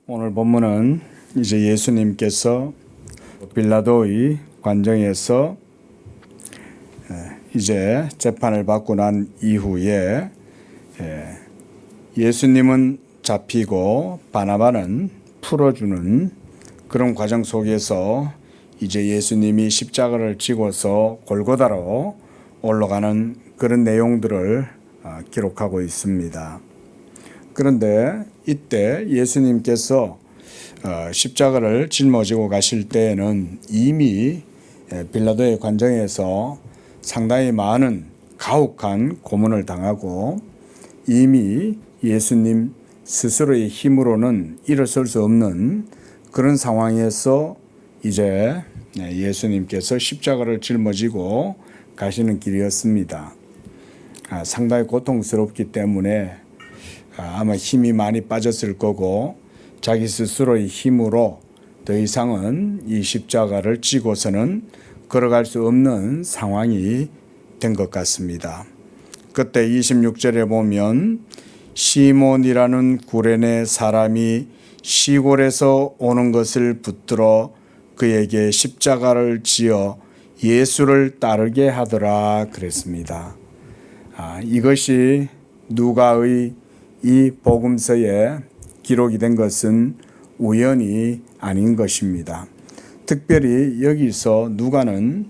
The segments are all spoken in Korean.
오늘 본문은 이제 예수님께서 빌라도의 관정에서 이제 재판을 받고 난 이후에 예수님은 잡히고 바나바는 풀어주는 그런 과정 속에서 이제 예수님이 십자가를 지고서 골고다로 올라가는 그런 내용들을 기록하고 있습니다. 그런데 이때 예수님께서 십자가를 짊어지고 가실 때에는 이미 빌라도의 관정에서 상당히 많은 가혹한 고문을 당하고 이미 예수님 스스로의 힘으로는 일어설 수 없는 그런 상황에서 이제 예수님께서 십자가를 짊어지고 가시는 길이었습니다. 상당히 고통스럽기 때문에 아마 힘이 많이 빠졌을 거고 자기 스스로의 힘으로 더 이상은 이 십자가를 지고서는 걸어갈 수 없는 상황이 된 것 같습니다. 그때 26절에 보면 시몬이라는 구레네 사람이 시골에서 오는 것을 붙들어 그에게 십자가를 지어 예수를 따르게 하더라 그랬습니다. 이것이 누가의 이 복음서에 기록이 된 것은 우연이 아닌 것입니다. 특별히 여기서 누가는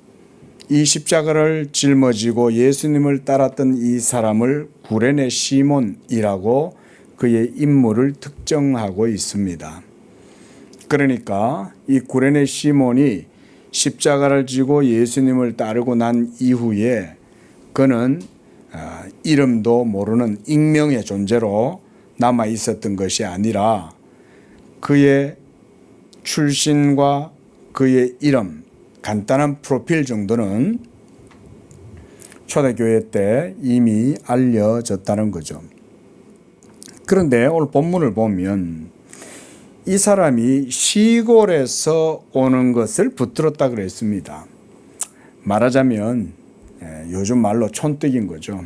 이 십자가를 짊어지고 예수님을 따랐던 이 사람을 구레네 시몬이라고 그의 인물을 특정하고 있습니다. 그러니까 이 구레네 시몬이 십자가를 지고 예수님을 따르고 난 이후에 그는 이름도 모르는 익명의 존재로 남아 있었던 것이 아니라 그의 출신과 그의 이름, 간단한 프로필 정도는 초대교회 때 이미 알려졌다는 거죠. 그런데 오늘 본문을 보면 이 사람이 시골에서 오는 것을 붙들었다 그랬습니다. 말하자면 요즘 말로 촌뜨기인 거죠.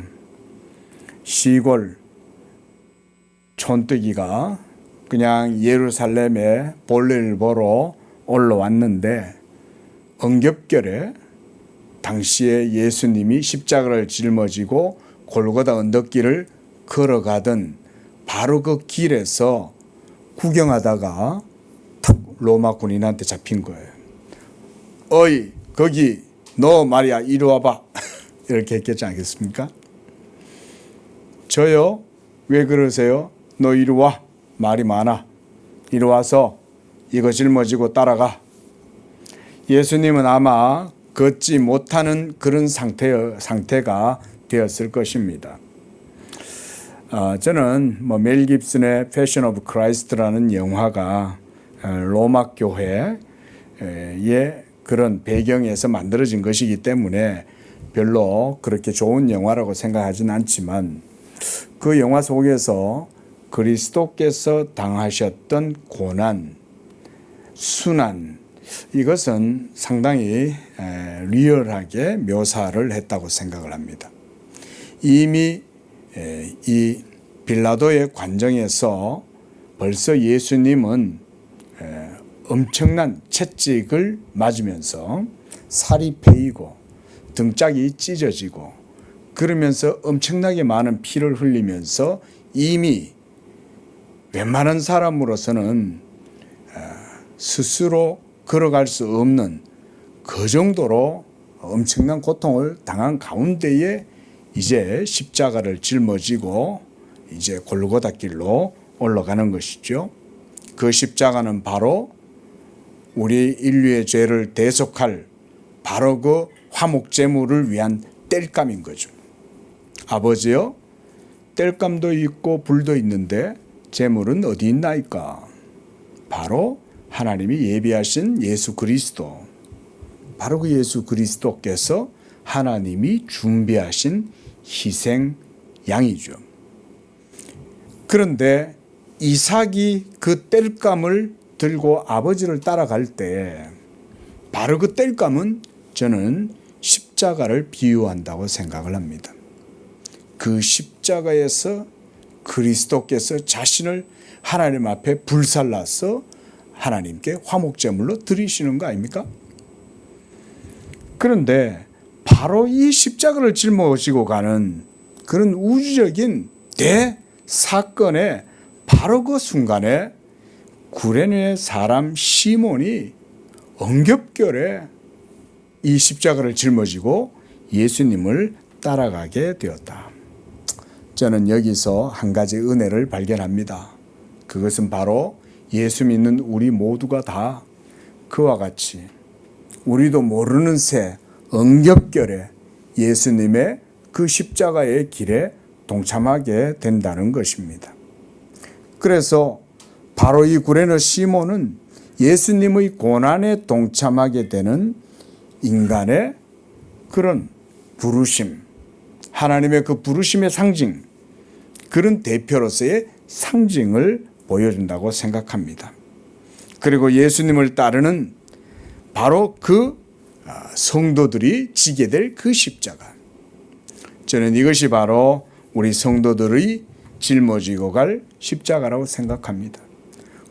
시골 촌뜨기가 그냥 예루살렘에 볼일을 보러 올라왔는데 엉겹결에 당시에 예수님이 십자가를 짊어지고 골고다 언덕길을 걸어가던 바로 그 길에서 구경하다가 툭 로마 군인한테 잡힌 거예요. 어이 거기 너 말이야 이리 와봐 이렇게 했겠지 않겠습니까? 저요? 왜 그러세요? 너 이리 와. 말이 많아. 이리 와서 이거 짊어지고 따라가. 예수님은 아마 걷지 못하는 그런 상태가 되었을 것입니다. 저는 멜 깁슨의 패션 오브 크라이스트라는 영화가 로마 교회의 그런 배경에서 만들어진 것이기 때문에 별로 그렇게 좋은 영화라고 생각하지는 않지만 그 영화 속에서 그리스도께서 당하셨던 고난, 순환 이것은 상당히 리얼하게 묘사를 했다고 생각을 합니다. 이미 이 빌라도의 관정에서 벌써 예수님은 엄청난 채찍을 맞으면서 살이 패이고 등짝이 찢어지고 그러면서 엄청나게 많은 피를 흘리면서 이미 웬만한 사람으로서는 스스로 걸어갈 수 없는 그 정도로 엄청난 고통을 당한 가운데에 이제 십자가를 짊어지고 이제 골고다 길로 올라가는 것이죠. 그 십자가는 바로 우리 인류의 죄를 대속할 바로 그 화목제물을 위한 땔감인 거죠. 아버지요, 땔감도 있고 불도 있는데 제물은 어디 있나이까? 바로 하나님이 예비하신 예수 그리스도, 바로 그 예수 그리스도께서 하나님이 준비하신 희생 양이죠. 그런데 이삭이 그 땔감을 들고 아버지를 따라갈 때 바로 그 땔감은 저는 십자가를 비유한다고 생각을 합니다. 그 십자가에서 그리스도께서 자신을 하나님 앞에 불살라서 하나님께 화목제물로 드리시는 거 아닙니까? 그런데 바로 이 십자가를 짊어지고 가는 그런 우주적인 대사건의 바로 그 순간에 구레네 사람 시몬이 엉겹결에 이 십자가를 짊어지고 예수님을 따라가게 되었다. 저는 여기서 한 가지 은혜를 발견합니다. 그것은 바로 예수 믿는 우리 모두가 다 그와 같이 우리도 모르는 새 엉겹결에 예수님의 그 십자가의 길에 동참하게 된다는 것입니다. 그래서 바로 이 구레네 시몬은 예수님의 고난에 동참하게 되는 인간의 그런 부르심, 하나님의 그 부르심의 상징, 그런 대표로서의 상징을 보여준다고 생각합니다. 그리고 예수님을 따르는 바로 그 성도들이 지게 될 그 십자가. 저는 이것이 바로 우리 성도들의 짊어지고 갈 십자가라고 생각합니다.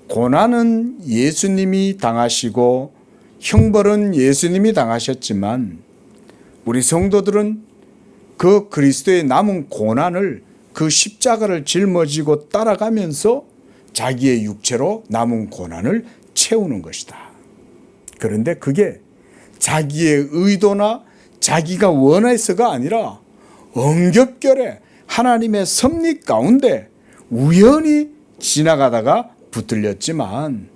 고난은 예수님이 당하시고 형벌은 예수님이 당하셨지만 우리 성도들은 그 그리스도의 남은 고난을 그 십자가를 짊어지고 따라가면서 자기의 육체로 남은 고난을 채우는 것이다. 그런데 그게 자기의 의도나 자기가 원해서가 아니라 엉겹결에 하나님의 섭리 가운데 우연히 지나가다가 붙들렸지만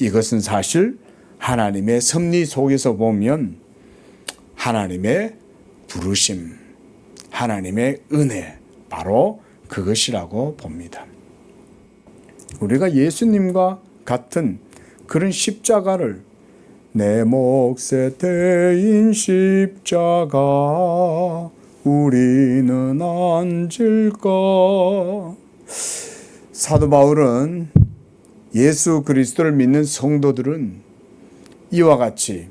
이것은 사실 하나님의 섭리 속에서 보면 하나님의 부르심, 하나님의 은혜, 바로 그것이라고 봅니다. 우리가 예수님과 같은 그런 십자가를 내 몫에 대인 십자가 우리는 안 질까. 사도 바울은 예수 그리스도를 믿는 성도들은 이와 같이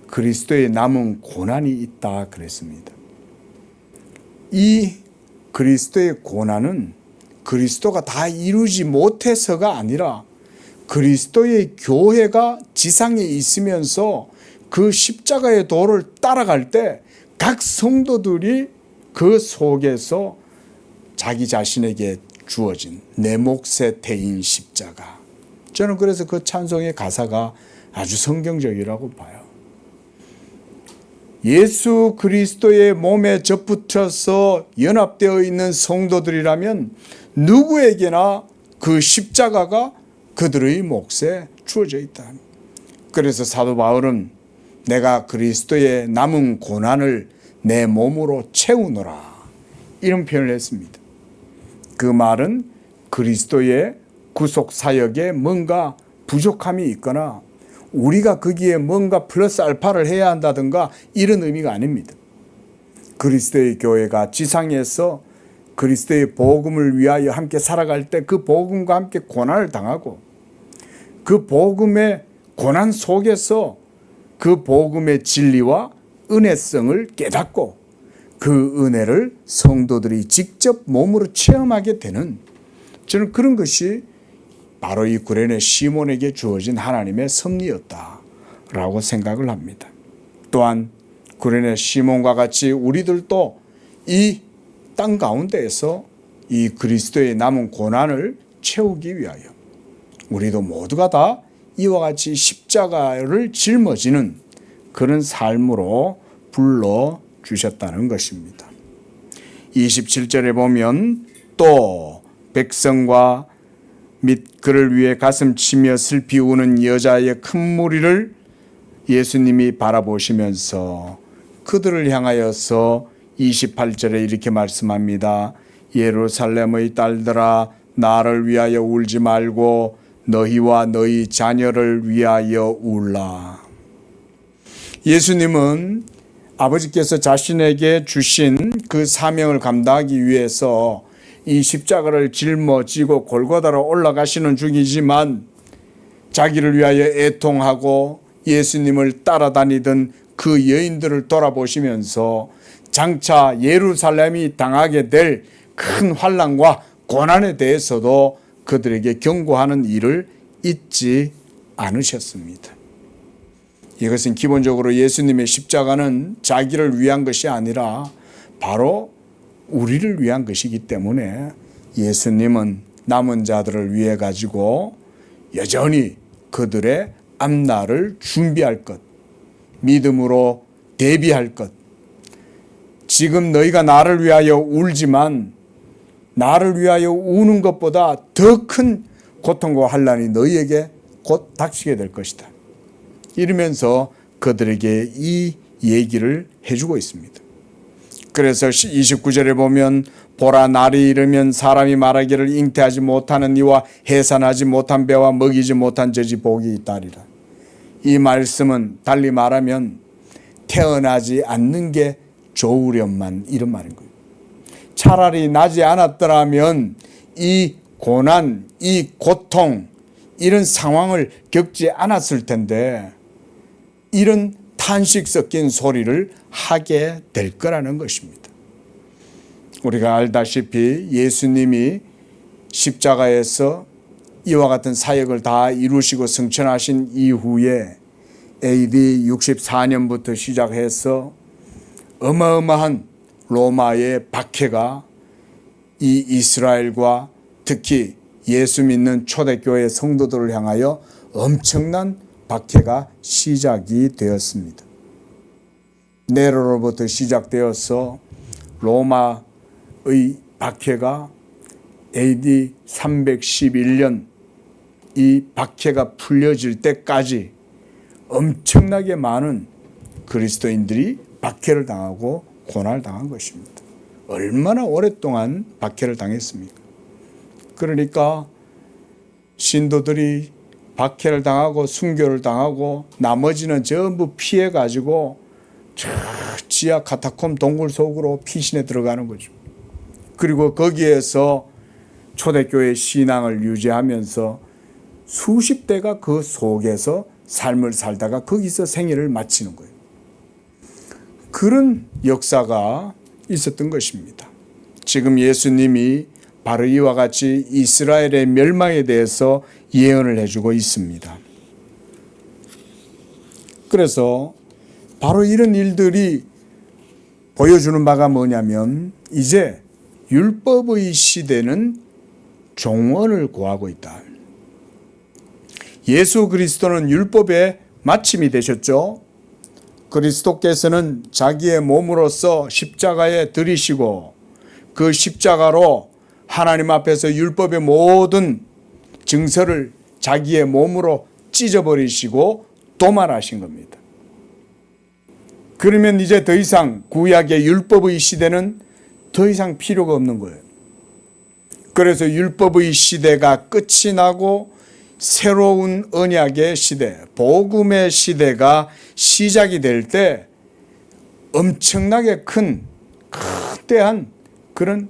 그리스도의 남은 고난이 있다 그랬습니다. 이 그리스도의 고난은 그리스도가 다 이루지 못해서가 아니라 그리스도의 교회가 지상에 있으면서 그 십자가의 도를 따라갈 때 각 성도들이 그 속에서 자기 자신에게 주어진 내 몫의 대인 십자가. 저는 그래서 그 찬송의 가사가 아주 성경적이라고 봐요. 예수 그리스도의 몸에 접붙여서 연합되어 있는 성도들이라면 누구에게나 그 십자가가 그들의 몫에 주어져 있다. 그래서 사도 바울은 내가 그리스도의 남은 고난을 내 몸으로 채우노라, 이런 표현을 했습니다. 그 말은 그리스도의 구속 사역에 뭔가 부족함이 있거나 우리가 거기에 뭔가 플러스 알파를 해야 한다든가 이런 의미가 아닙니다. 그리스도의 교회가 지상에서 그리스도의 복음을 위하여 함께 살아갈 때 그 복음과 함께 고난을 당하고 그 복음의 고난 속에서 그 복음의 진리와 은혜성을 깨닫고 그 은혜를 성도들이 직접 몸으로 체험하게 되는, 저는 그런 것이 바로 이 구레네 시몬에게 주어진 하나님의 섭리였다라고 생각을 합니다. 또한 구레네 시몬과 같이 우리들도 이 땅 가운데에서 이 그리스도의 남은 고난을 채우기 위하여 우리도 모두가 다 이와 같이 십자가를 짊어지는 그런 삶으로 불러주셨다는 것입니다. 27절에 보면 또 백성과 및 그를 위해 가슴 치며 슬피 우는 여자의 큰 무리를 예수님이 바라보시면서 그들을 향하여서 28절에 이렇게 말씀합니다. 예루살렘의 딸들아, 나를 위하여 울지 말고 너희와 너희 자녀를 위하여 울라. 예수님은 아버지께서 자신에게 주신 그 사명을 감당하기 위해서 이 십자가를 짊어지고 골고다로 올라가시는 중이지만 자기를 위하여 애통하고 예수님을 따라다니던 그 여인들을 돌아보시면서 장차 예루살렘이 당하게 될 큰 환난과 고난에 대해서도 그들에게 경고하는 일을 잊지 않으셨습니다. 이것은 기본적으로 예수님의 십자가는 자기를 위한 것이 아니라 바로 우리를 위한 것이기 때문에 예수님은 남은 자들을 위해 가지고 여전히 그들의 앞날을 준비할 것, 믿음으로 대비할 것. 지금 너희가 나를 위하여 울지만 나를 위하여 우는 것보다 더 큰 고통과 환난이 너희에게 곧 닥치게 될 것이다. 이러면서 그들에게 이 얘기를 해주고 있습니다. 그래서 29절에 보면 보라, 날이 이르면 사람이 말하기를 잉태하지 못하는 이와 해산하지 못한 배와 먹이지 못한 젖이 복이 있다리라. 이 말씀은 달리 말하면 태어나지 않는 게 좋으련만 이런 말인 거예요. 차라리 나지 않았더라면 이 고난, 이 고통, 이런 상황을 겪지 않았을 텐데 이런 탄식 섞인 소리를 하게 될 거라는 것입니다. 우리가 알다시피 예수님이 십자가에서 이와 같은 사역을 다 이루시고 승천하신 이후에 AD 64년부터 시작해서 어마어마한 로마의 박해가 이 이스라엘과 특히 예수 믿는 초대교회 성도들을 향하여 엄청난 박해가 시작이 되었습니다. 네로로부터 시작되어서 로마의 박해가 AD 311년 이 박해가 풀려질 때까지 엄청나게 많은 그리스도인들이 박해를 당하고 고난을 당한 것입니다. 얼마나 오랫동안 박해를 당했습니까? 그러니까 신도들이 박해를 당하고 순교를 당하고 나머지는 전부 피해가지고 저 지하 카타콤 동굴 속으로 피신해 들어가는 거죠. 그리고 거기에서 초대교회 신앙을 유지하면서 수십 대가 그 속에서 삶을 살다가 거기서 생애를 마치는 거예요. 그런 역사가 있었던 것입니다. 지금 예수님이 바로 이와 같이 이스라엘의 멸망에 대해서 예언을 해주고 있습니다. 그래서 바로 이런 일들이 보여주는 바가 뭐냐면 이제 율법의 시대는 종언을 고하고 있다. 예수 그리스도는 율법의 마침이 되셨죠. 그리스도께서는 자기의 몸으로서 십자가에 들이시고 그 십자가로 하나님 앞에서 율법의 모든 증서를 자기의 몸으로 찢어버리시고 도말하신 겁니다. 그러면 이제 더 이상 구약의 율법의 시대는 더 이상 필요가 없는 거예요. 그래서 율법의 시대가 끝이 나고 새로운 언약의 시대, 복음의 시대가 시작이 될 때 엄청나게 큰 거대한 그런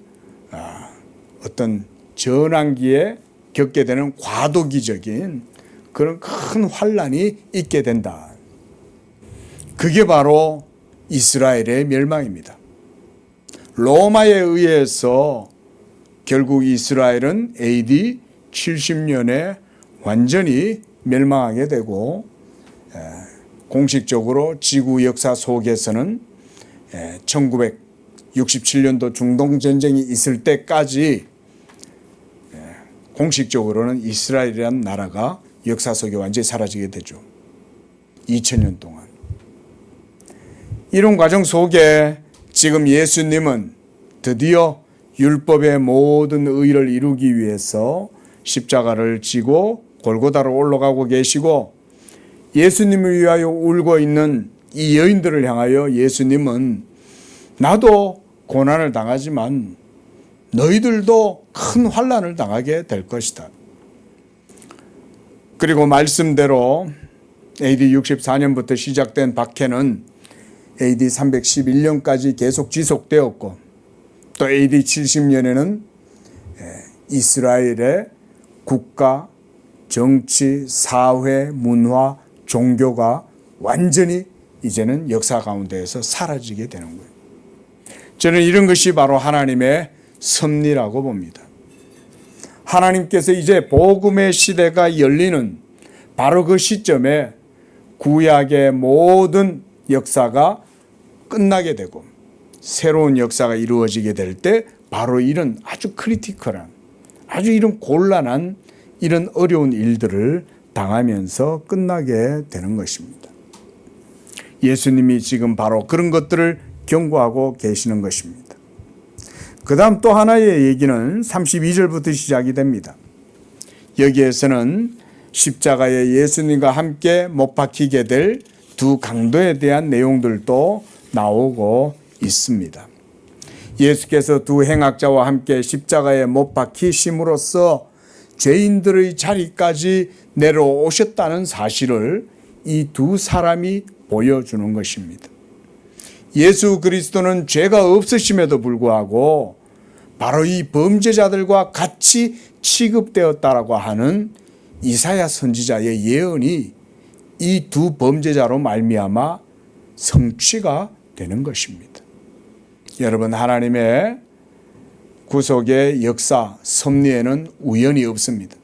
어떤 전환기에 겪게 되는 과도기적인 그런 큰 환란이 있게 된다. 그게 바로 이스라엘의 멸망입니다. 로마에 의해서 결국 이스라엘은 AD 70년에 완전히 멸망하게 되고 공식적으로 지구 역사 속에서는 1967년도 중동전쟁이 있을 때까지 공식적으로는 이스라엘이라는 나라가 역사 속에 완전히 사라지게 되죠. 2000년 동안. 이런 과정 속에 지금 예수님은 드디어 율법의 모든 의를 이루기 위해서 십자가를 지고 골고다로 올라가고 계시고 예수님을 위하여 울고 있는 이 여인들을 향하여 예수님은 나도 고난을 당하지만 너희들도 큰 환난을 당하게 될 것이다. 그리고 말씀대로 AD 64년부터 시작된 박해는 AD 311년까지 계속 지속되었고 또 AD 70년에는 이스라엘의 국가, 정치, 사회, 문화, 종교가 완전히 이제는 역사 가운데에서 사라지게 되는 거예요. 저는 이런 것이 바로 하나님의 섭리라고 봅니다. 하나님께서 이제 복음의 시대가 열리는 바로 그 시점에 구약의 모든 역사가 끝나게 되고 새로운 역사가 이루어지게 될 때 바로 이런 아주 크리티컬한, 아주 이런 곤란한 이런 어려운 일들을 당하면서 끝나게 되는 것입니다. 예수님이 지금 바로 그런 것들을 경고하고 계시는 것입니다. 그 다음 또 하나의 얘기는 32절부터 시작이 됩니다. 여기에서는 십자가에 예수님과 함께 못 박히게 될 두 강도에 대한 내용들도 나오고 있습니다. 예수께서 두 행악자와 함께 십자가에 못 박히심으로써 죄인들의 자리까지 내려오셨다는 사실을 이 두 사람이 보여주는 것입니다. 예수 그리스도는 죄가 없으심에도 불구하고 바로 이 범죄자들과 같이 취급되었다라고 하는 이사야 선지자의 예언이 이 두 범죄자로 말미암아 성취가 되는 것입니다. 여러분, 하나님의 구속의 역사, 섭리에는 우연이 없습니다.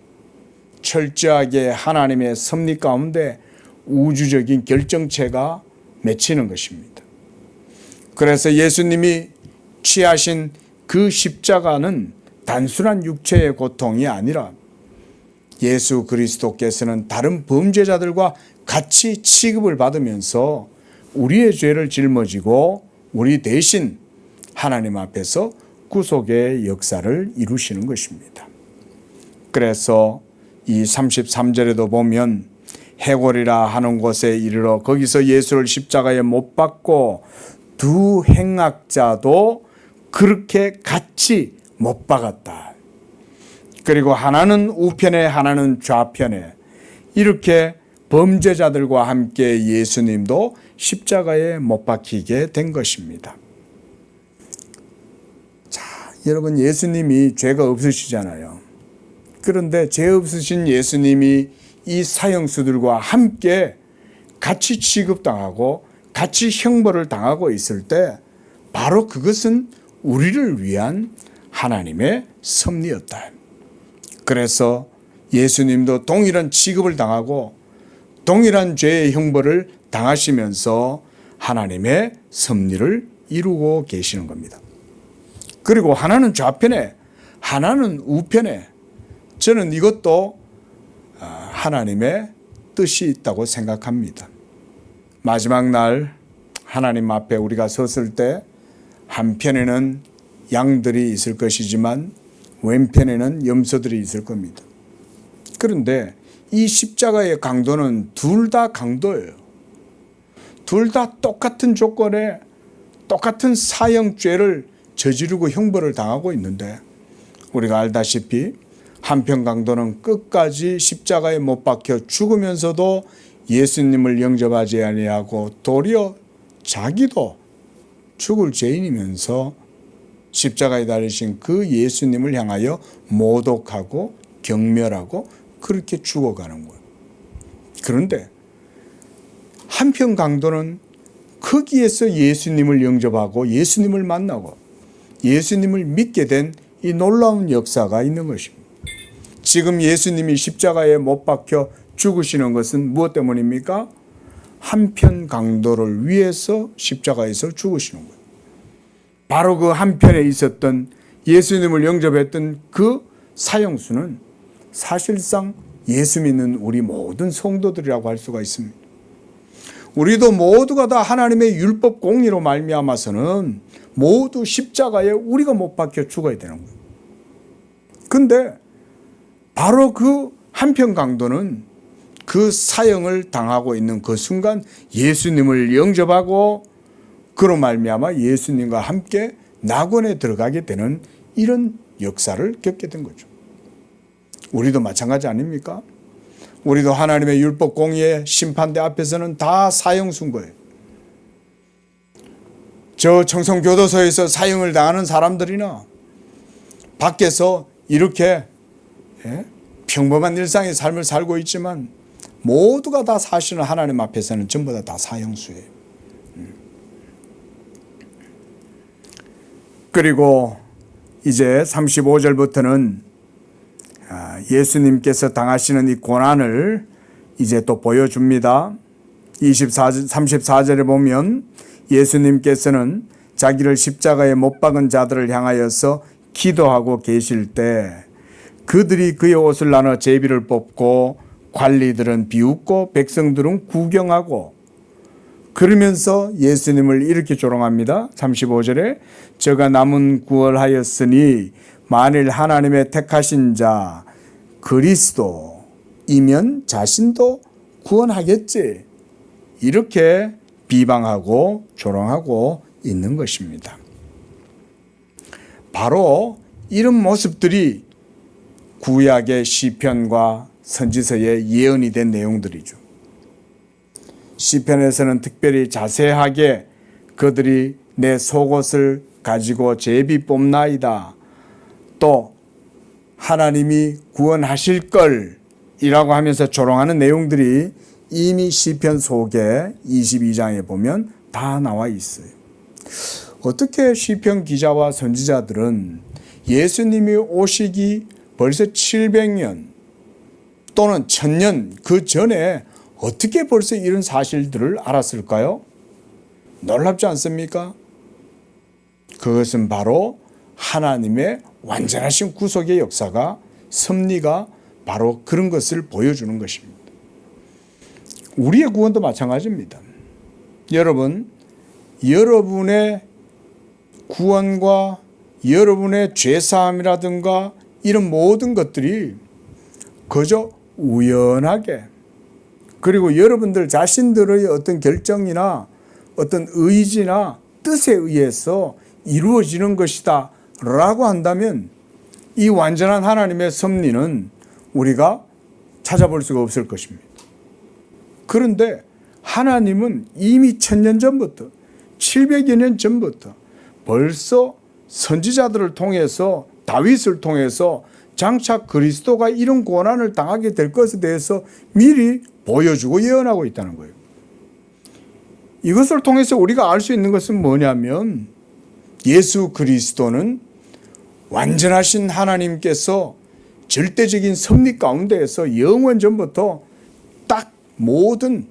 철저하게 하나님의 섭리 가운데 우주적인 결정체가 맺히는 것입니다. 그래서 예수님이 취하신 그 십자가는 단순한 육체의 고통이 아니라 예수 그리스도께서는 다른 범죄자들과 같이 취급을 받으면서 우리의 죄를 짊어지고 우리 대신 하나님 앞에서 구속의 역사를 이루시는 것입니다. 그래서 이 33절에도 보면 해골이라 하는 곳에 이르러 거기서 예수를 십자가에 못 박고 두 행악자도 그렇게 같이 못 박았다. 그리고 하나는 우편에 하나는 좌편에 이렇게 범죄자들과 함께 예수님도 십자가에 못 박히게 된 것입니다. 자, 여러분, 예수님이 죄가 없으시잖아요. 그런데 죄 없으신 예수님이 이 사형수들과 함께 같이 취급당하고 같이 형벌을 당하고 있을 때 바로 그것은 우리를 위한 하나님의 섭리였다. 그래서 예수님도 동일한 취급을 당하고 동일한 죄의 형벌을 당하시면서 하나님의 섭리를 이루고 계시는 겁니다. 그리고 하나는 좌편에 하나는 우편에 저는 이것도 하나님의 뜻이 있다고 생각합니다. 마지막 날 하나님 앞에 우리가 섰을 때 한편에는 양들이 있을 것이지만 왼편에는 염소들이 있을 겁니다. 그런데 이 십자가의 강도는 둘 다 강도예요. 둘 다 똑같은 조건에 똑같은 사형죄를 저지르고 형벌을 당하고 있는데 우리가 알다시피 한편 강도는 끝까지 십자가에 못 박혀 죽으면서도 예수님을 영접하지 아니하고 도리어 자기도 죽을 죄인이면서 십자가에 달리신 그 예수님을 향하여 모독하고 경멸하고 그렇게 죽어가는 거예요. 그런데 한편 강도는 거기에서 예수님을 영접하고 예수님을 만나고 예수님을 믿게 된 이 놀라운 역사가 있는 것입니다. 지금 예수님이 십자가에 못 박혀 죽으시는 것은 무엇 때문입니까? 한편 강도를 위해서 십자가에서 죽으시는 거예요. 바로 그 한편에 있었던 예수님을 영접했던 그 사형수는 사실상 예수 믿는 우리 모든 성도들이라고 할 수가 있습니다. 우리도 모두가 다 하나님의 율법 공의로 말미암아서는 모두 십자가에 우리가 못 박혀 죽어야 되는 거예요. 근데 바로 그 한편 강도는 그 사형을 당하고 있는 그 순간 예수님을 영접하고 그로 말미암아 예수님과 함께 낙원에 들어가게 되는 이런 역사를 겪게 된 거죠. 우리도 마찬가지 아닙니까? 우리도 하나님의 율법 공의의 심판대 앞에서는 다 사형수인 거예요. 저 청송교도소에서 사형을 당하는 사람들이나 밖에서 이렇게 평범한 일상의 삶을 살고 있지만 모두가 다 사실은 하나님 앞에서는 전부 다 사형수예요. 그리고 이제 35절부터는 예수님께서 당하시는 이 고난을 이제 또 보여줍니다. 34절에 보면 예수님께서는 자기를 십자가에 못 박은 자들을 향하여서 기도하고 계실 때 그들이 그의 옷을 나눠 제비를 뽑고 관리들은 비웃고 백성들은 구경하고, 그러면서 예수님을 이렇게 조롱합니다. 35절에 저가 남은 구원하였으니 만일 하나님의 택하신 자 그리스도이면 자신도 구원하겠지, 이렇게 비방하고 조롱하고 있는 것입니다. 바로 이런 모습들이 구약의 시편과 선지서의 예언이 된 내용들이죠. 시편에서는 특별히 자세하게 그들이 내 속옷을 가지고 제비 뽑나이다, 또 하나님이 구원하실 걸이라고 하면서 조롱하는 내용들이 이미 시편 속에 22장에 보면 다 나와 있어요. 어떻게 시편 기자와 선지자들은 예수님이 오시기 벌써 700년 또는 1000년 그 전에 어떻게 벌써 이런 사실들을 알았을까요? 놀랍지 않습니까? 그것은 바로 하나님의 완전하신 구속의 역사가, 섭리가 바로 그런 것을 보여주는 것입니다. 우리의 구원도 마찬가지입니다. 여러분, 여러분의 구원과 여러분의 죄사함이라든가 이런 모든 것들이 그저 우연하게, 그리고 여러분들 자신들의 어떤 결정이나 어떤 의지나 뜻에 의해서 이루어지는 것이다 라고 한다면 이 완전한 하나님의 섭리는 우리가 찾아볼 수가 없을 것입니다. 그런데 하나님은 이미 1000년 전부터, 700여 년 전부터 벌써 선지자들을 통해서, 다윗을 통해서 장차 그리스도가 이런 고난을 당하게 될 것에 대해서 미리 보여주고 예언하고 있다는 거예요. 이것을 통해서 우리가 알 수 있는 것은 뭐냐면 예수 그리스도는 완전하신 하나님께서 절대적인 섭리 가운데에서 영원 전부터 딱 모든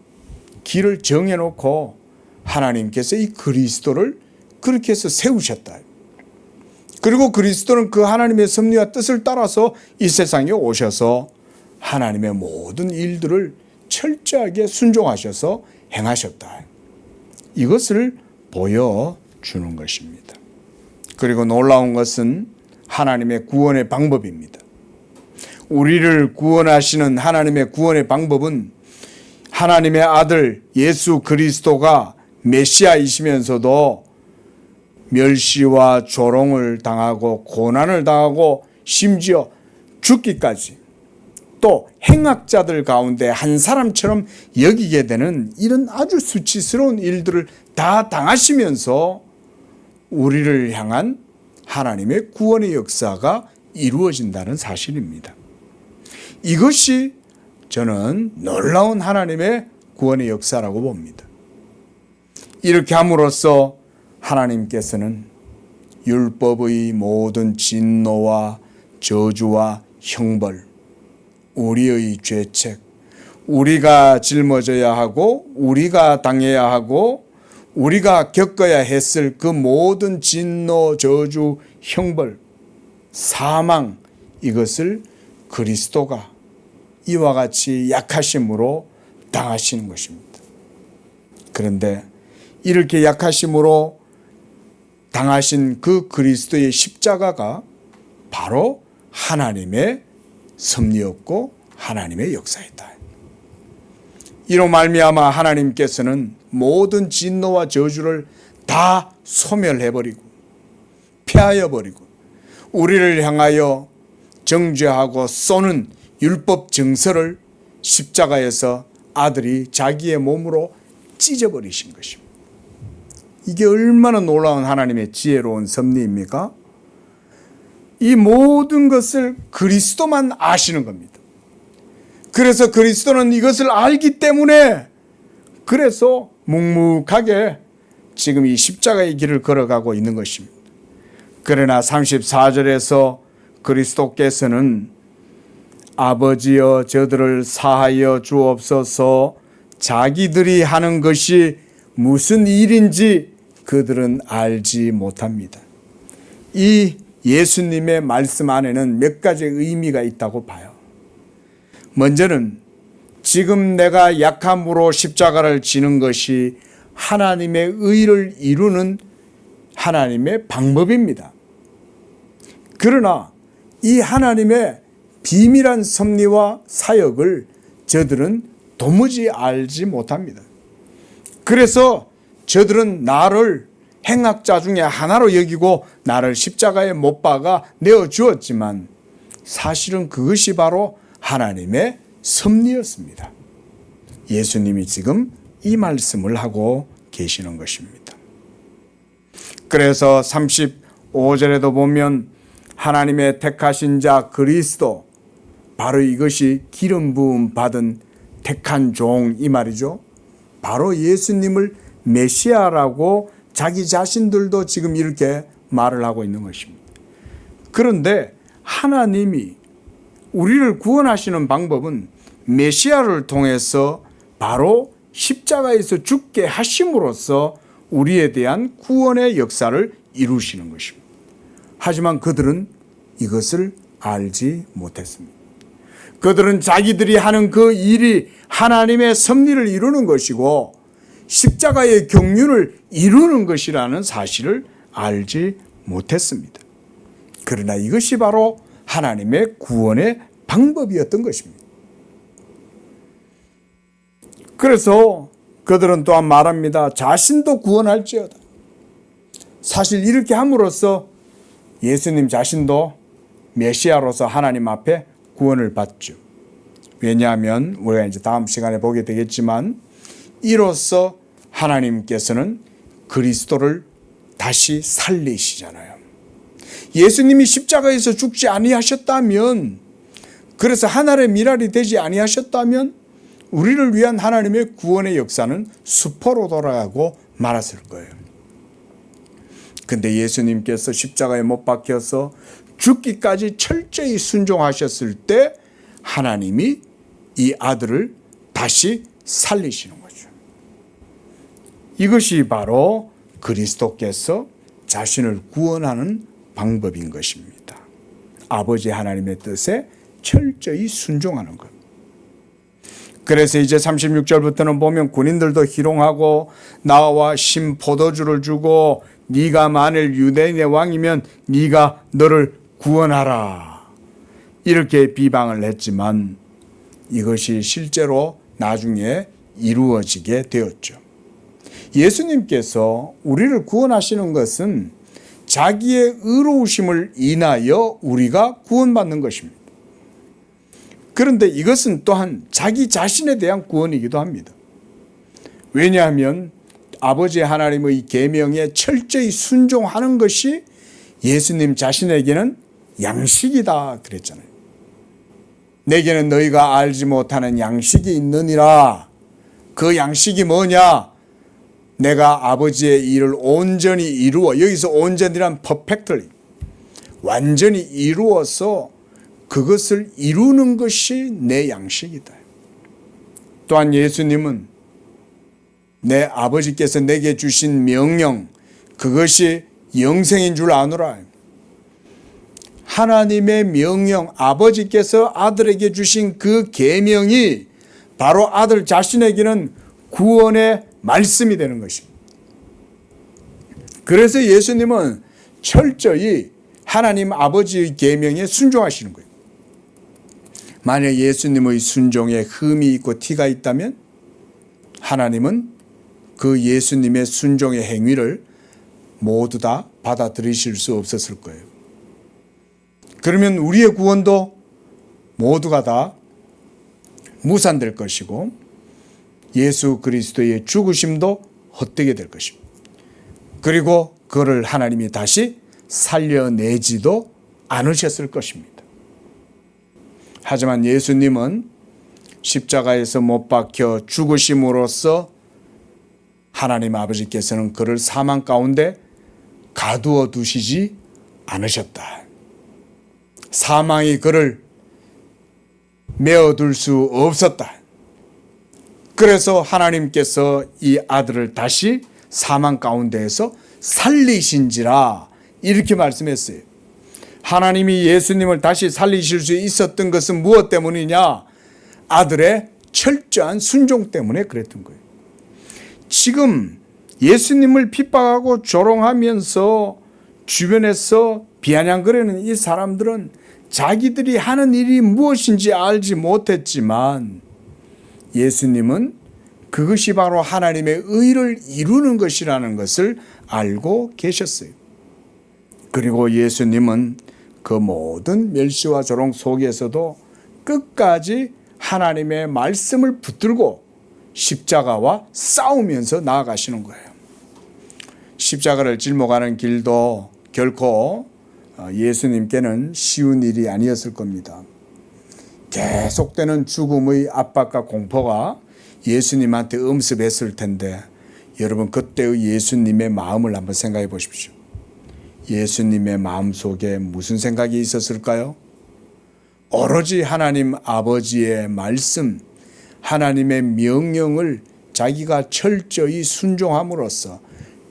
길을 정해놓고 하나님께서 이 그리스도를 그렇게 해서 세우셨다. 그리고 그리스도는 그 하나님의 섭리와 뜻을 따라서 이 세상에 오셔서 하나님의 모든 일들을 철저하게 순종하셔서 행하셨다. 이것을 보여주는 것입니다. 그리고 놀라운 것은 하나님의 구원의 방법입니다. 우리를 구원하시는 하나님의 구원의 방법은 하나님의 아들 예수 그리스도가 메시아이시면서도 멸시와 조롱을 당하고 고난을 당하고 심지어 죽기까지, 또 행악자들 가운데 한 사람처럼 여기게 되는 이런 아주 수치스러운 일들을 다 당하시면서 우리를 향한 하나님의 구원의 역사가 이루어진다는 사실입니다. 이것이 저는 놀라운 하나님의 구원의 역사라고 봅니다. 이렇게 함으로써 하나님께서는 율법의 모든 진노와 저주와 형벌, 우리의 죄책, 우리가 짊어져야 하고 우리가 당해야 하고 우리가 겪어야 했을 그 모든 진노, 저주, 형벌, 사망, 이것을 그리스도가 이와 같이 약하심으로 당하시는 것입니다. 그런데 이렇게 약하심으로 당하신 그 그리스도의 십자가가 바로 하나님의 섭리였고 하나님의 역사였다. 이로 말미암아 하나님께서는 모든 진노와 저주를 다 소멸해버리고 폐하여버리고 우리를 향하여 정죄하고 쏘는 율법 정서를 십자가에서 아들이 자기의 몸으로 찢어버리신 것입니다. 이게 얼마나 놀라운 하나님의 지혜로운 섭리입니까? 이 모든 것을 그리스도만 아시는 겁니다. 그래서 그리스도는 이것을 알기 때문에 그래서 묵묵하게 지금 이 십자가의 길을 걸어가고 있는 것입니다. 그러나 34절에서 그리스도께서는 아버지여 저들을 사하여 주옵소서. 자기들이 하는 것이 무슨 일인지 그들은 알지 못합니다. 이 예수님의 말씀 안에는 몇 가지 의미가 있다고 봐요. 먼저는 지금 내가 약함으로 십자가를 지는 것이 하나님의 의를 이루는 하나님의 방법입니다. 그러나 이 하나님의 비밀한 섭리와 사역을 저들은 도무지 알지 못합니다. 그래서 저들은 나를 행악자 중에 하나로 여기고 나를 십자가에 못 박아 내어주었지만 사실은 그것이 바로 하나님의 섭리였습니다. 예수님이 지금 이 말씀을 하고 계시는 것입니다. 그래서 35절에도 보면 하나님의 택하신 자 그리스도, 바로 이것이 기름 부음 받은 택한 종 이 말이죠. 바로 예수님을 메시아라고 자기 자신들도 지금 이렇게 말을 하고 있는 것입니다. 그런데 하나님이 우리를 구원하시는 방법은 메시아를 통해서 바로 십자가에서 죽게 하심으로써 우리에 대한 구원의 역사를 이루시는 것입니다. 하지만 그들은 이것을 알지 못했습니다. 그들은 자기들이 하는 그 일이 하나님의 섭리를 이루는 것이고 십자가의 경륜을 이루는 것이라는 사실을 알지 못했습니다. 그러나 이것이 바로 하나님의 구원의 방법이었던 것입니다. 그래서 그들은 또한 말합니다. 자신도 구원할지어다. 사실 이렇게 함으로써 예수님 자신도 메시아로서 하나님 앞에 구원을 받죠. 왜냐하면 우리가 이제 다음 시간에 보게 되겠지만 이로써 하나님께서는 그리스도를 다시 살리시잖아요. 예수님이 십자가에서 죽지 아니하셨다면, 그래서 하늘의 미랄이 되지 아니하셨다면 우리를 위한 하나님의 구원의 역사는 수포로 돌아가고 말았을 거예요. 근데 예수님께서 십자가에 못 박혀서 죽기까지 철저히 순종하셨을 때 하나님이 이 아들을 다시 살리시는 거죠. 이것이 바로 그리스도께서 자신을 구원하는 방법인 것입니다. 아버지 하나님의 뜻에 철저히 순종하는 것. 그래서 이제 36절부터는 보면 군인들도 희롱하고 나와 신 포도주를 주고 네가 만일 유대인의 왕이면 네가 너를 구원하라, 이렇게 비방을 했지만 이것이 실제로 나중에 이루어지게 되었죠. 예수님께서 우리를 구원하시는 것은 자기의 의로우심을 인하여 우리가 구원받는 것입니다. 그런데 이것은 또한 자기 자신에 대한 구원이기도 합니다. 왜냐하면 아버지 하나님의 계명에 철저히 순종하는 것이 예수님 자신에게는 양식이다 그랬잖아요. 내게는 너희가 알지 못하는 양식이 있느니라. 그 양식이 뭐냐? 내가 아버지의 일을 온전히 이루어, 여기서 온전이란 퍼펙트리, 완전히 이루어서 그것을 이루는 것이 내 양식이다. 또한 예수님은 내 아버지께서 내게 주신 명령, 그것이 영생인 줄 아노라. 하나님의 명령, 아버지께서 아들에게 주신 그 계명이 바로 아들 자신에게는 구원의 말씀이 되는 것입니다. 그래서 예수님은 철저히 하나님 아버지의 계명에 순종하시는 거예요. 만약 예수님의 순종에 흠이 있고 티가 있다면 하나님은 그 예수님의 순종의 행위를 모두 다 받아들이실 수 없었을 거예요. 그러면 우리의 구원도 모두가 다 무산될 것이고 예수 그리스도의 죽으심도 헛되게 될 것입니다. 그리고 그를 하나님이 다시 살려내지도 않으셨을 것입니다. 하지만 예수님은 십자가에서 못 박혀 죽으심으로써 하나님 아버지께서는 그를 사망 가운데 가두어 두시지 않으셨다. 사망이 그를 메어둘 수 없었다. 그래서 하나님께서 이 아들을 다시 사망 가운데에서 살리신지라 이렇게 말씀했어요. 하나님이 예수님을 다시 살리실 수 있었던 것은 무엇 때문이냐? 아들의 철저한 순종 때문에 그랬던 거예요. 지금 예수님을 핍박하고 조롱하면서 주변에서 비아냥거리는 이 사람들은 자기들이 하는 일이 무엇인지 알지 못했지만 예수님은 그것이 바로 하나님의 의를 이루는 것이라는 것을 알고 계셨어요. 그리고 예수님은 그 모든 멸시와 조롱 속에서도 끝까지 하나님의 말씀을 붙들고 십자가와 싸우면서 나아가시는 거예요. 십자가를 짊어가는 길도 결코 예수님께는 쉬운 일이 아니었을 겁니다. 계속되는 죽음의 압박과 공포가 예수님한테 엄습했을 텐데 여러분 그때의 예수님의 마음을 한번 생각해 보십시오. 예수님의 마음속에 무슨 생각이 있었을까요? 오로지 하나님 아버지의 말씀, 하나님의 명령을 자기가 철저히 순종함으로써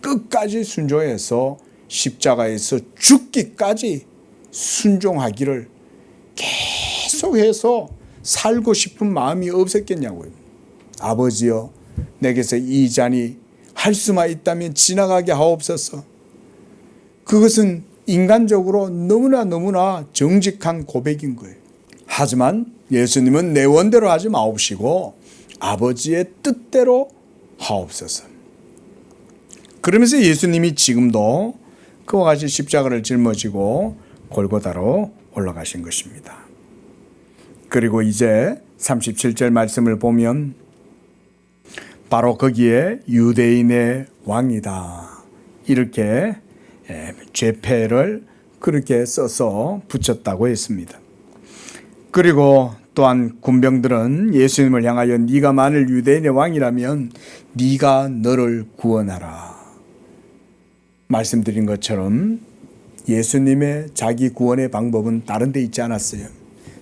끝까지 순종해서 십자가에서 죽기까지 순종하기를 계속해서 살고 싶은 마음이 없었겠냐고요. 아버지여, 내게서 이 잔이 할 수만 있다면 지나가게 하옵소서. 그것은 인간적으로 너무나 정직한 고백인 거예요. 하지만 예수님은 내 원대로 하지 마옵시고 아버지의 뜻대로 하옵소서. 그러면서 예수님이 지금도 그와 같이 십자가를 짊어지고 골고다로 올라가신 것입니다. 그리고 이제 37절 말씀을 보면 바로 거기에 유대인의 왕이다 이렇게 죄패를 그렇게 써서 붙였다고 했습니다. 그리고 또한 군병들은 예수님을 향하여 네가 만일 유대인의 왕이라면 네가 너를 구원하라. 말씀드린 것처럼 예수님의 자기 구원의 방법은 다른 데 있지 않았어요.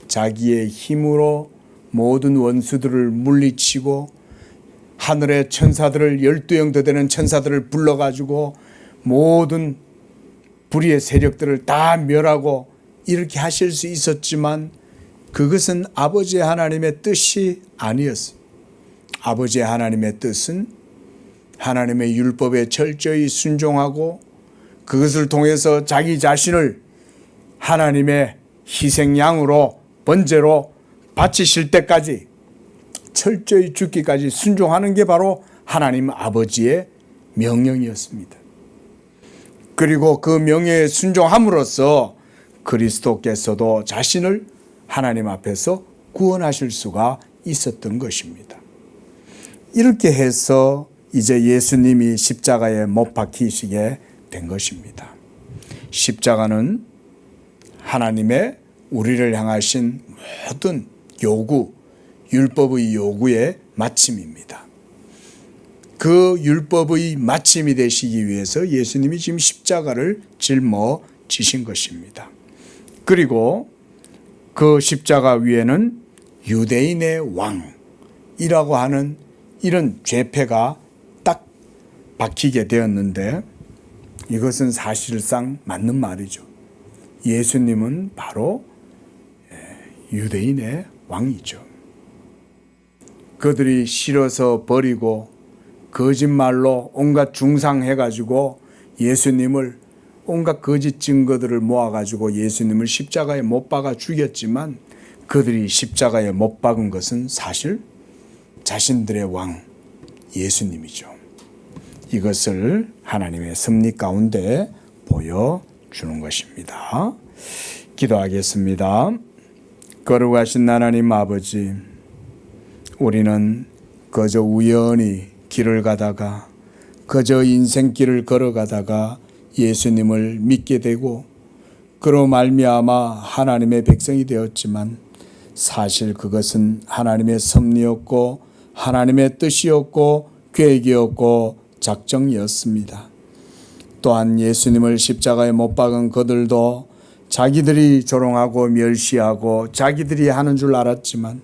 자기의 힘으로 모든 원수들을 물리치고 하늘의 천사들을 12형 더 되는 천사들을 불러가지고 모든 불의의 세력들을 다 멸하고 이렇게 하실 수 있었지만 그것은 아버지 하나님의 뜻이 아니었어요. 아버지 하나님의 뜻은 하나님의 율법에 철저히 순종하고 그것을 통해서 자기 자신을 하나님의 희생양으로 번제로 바치실 때까지 철저히 죽기까지 순종하는 게 바로 하나님 아버지의 명령이었습니다. 그리고 그 명령에 순종함으로써 그리스도께서도 자신을 하나님 앞에서 구원하실 수가 있었던 것입니다. 이렇게 해서 이제 예수님이 십자가에 못 박히시게 된 것입니다. 십자가는 하나님의 우리를 향하신 모든 요구, 율법의 요구의 마침입니다. 그 율법의 마침이 되시기 위해서 예수님이 지금 십자가를 짊어지신 것입니다. 그리고 그 십자가 위에는 유대인의 왕이라고 하는 이런 죄패가 딱 박히게 되었는데 이것은 사실상 맞는 말이죠. 예수님은 바로 유대인의 왕이죠. 그들이 싫어서 버리고 거짓말로 온갖 중상해가지고 예수님을 온갖 거짓 증거들을 모아가지고 예수님을 십자가에 못 박아 죽였지만 그들이 십자가에 못 박은 것은 사실 자신들의 왕 예수님이죠. 이것을 하나님의 섭리 가운데 보여주는 것입니다. 기도하겠습니다. 거룩하신 하나님 아버지, 우리는 그저 우연히 길을 가다가 그저 인생길을 걸어가다가 예수님을 믿게 되고 그로 말미암아 하나님의 백성이 되었지만 사실 그것은 하나님의 섭리였고 하나님의 뜻이었고 계획이었고 작정이었습니다. 또한 예수님을 십자가에 못 박은 그들도 자기들이 조롱하고 멸시하고 자기들이 하는 줄 알았지만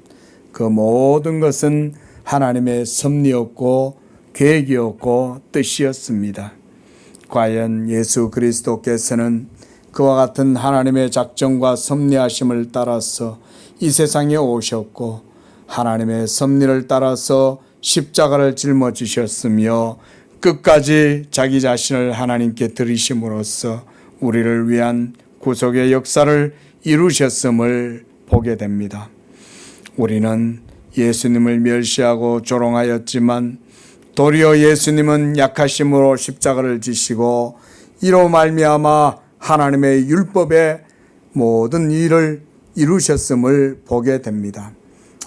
그 모든 것은 하나님의 섭리였고 계획이었고 뜻이었습니다. 과연 예수 그리스도께서는 그와 같은 하나님의 작정과 섭리하심을 따라서 이 세상에 오셨고 하나님의 섭리를 따라서 십자가를 짊어지셨으며 끝까지 자기 자신을 하나님께 드리심으로써 우리를 위한 구속의 역사를 이루셨음을 보게 됩니다. 우리는 예수님을 멸시하고 조롱하였지만 도리어 예수님은 약하심으로 십자가를 지시고 이로 말미암아 하나님의 율법의 모든 일을 이루셨음을 보게 됩니다.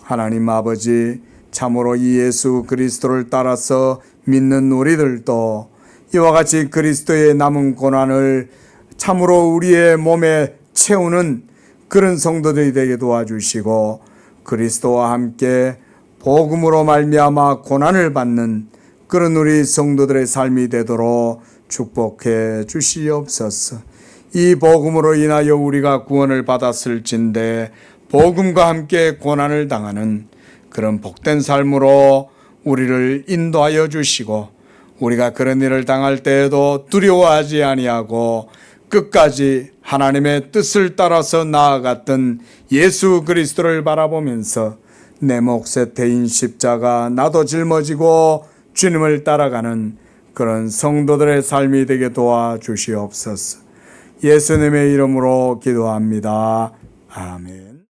하나님 아버지, 참으로 이 예수 그리스도를 따라서 믿는 우리들도 이와 같이 그리스도의 남은 고난을 참으로 우리의 몸에 채우는 그런 성도들이 되게 도와주시고 그리스도와 함께 복음으로 말미암아 고난을 받는 그런 우리 성도들의 삶이 되도록 축복해 주시옵소서. 이 복음으로 인하여 우리가 구원을 받았을진데 복음과 함께 고난을 당하는 그런 복된 삶으로 우리를 인도하여 주시고 우리가 그런 일을 당할 때에도 두려워하지 아니하고 끝까지 하나님의 뜻을 따라서 나아갔던 예수 그리스도를 바라보면서 내 몫의 대인 십자가 나도 짊어지고 주님을 따라가는 그런 성도들의 삶이 되게 도와주시옵소서. 예수님의 이름으로 기도합니다. 아멘.